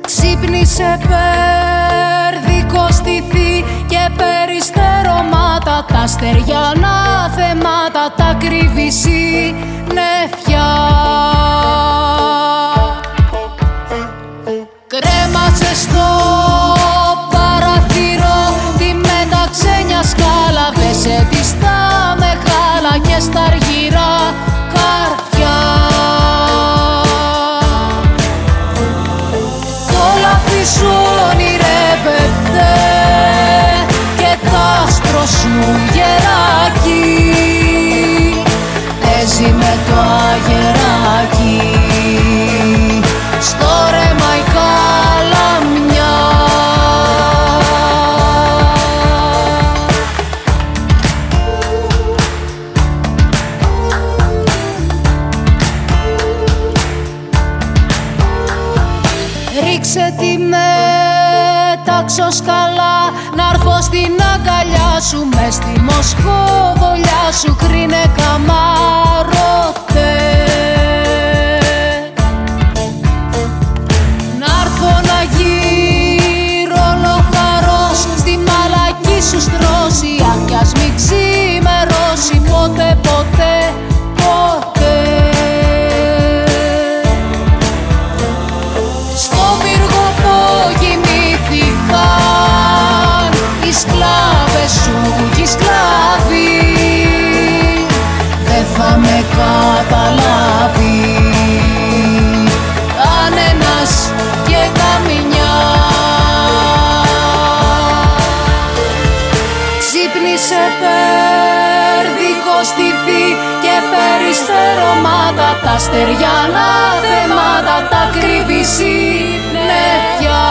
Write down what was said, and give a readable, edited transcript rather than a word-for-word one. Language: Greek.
Ξύπνησε πέρδικο στηθή και περιστερώματα, τα στεριανά θεμάτα, τα κρύβει συννεφιά. Κρέμασε στο παραθύρο τη μεταξένια σκάλα, δέσε τη στα μεγάλα και στα αργυρά καρφιά. Σου ονειρεύεται και τ' άσπρο σου γεράκι παίζει με το αγεράκι στο ρέμα η καλαμιά. Ρίξε τη μεταξοσκαλά να'ρθω στην αγκαλιά σου, μες στη μοσχοβολιά σου κρίνε καμάρωτε. Να'ρθω να γύρω λοχαρός στη μαλακή σου στρώση, αν κι ας μην ξημερώσει ποτέ ποτέ ποτέ. Οι σκλάβες σου κι οι σκλάβοι δεν θα με καταλάβει κανένας και καμιά. Ξύπνησε πέρδικο στηθή και περιστερώματα, τα στεριανά θεμάτα, τα κρύβει συννεφιά.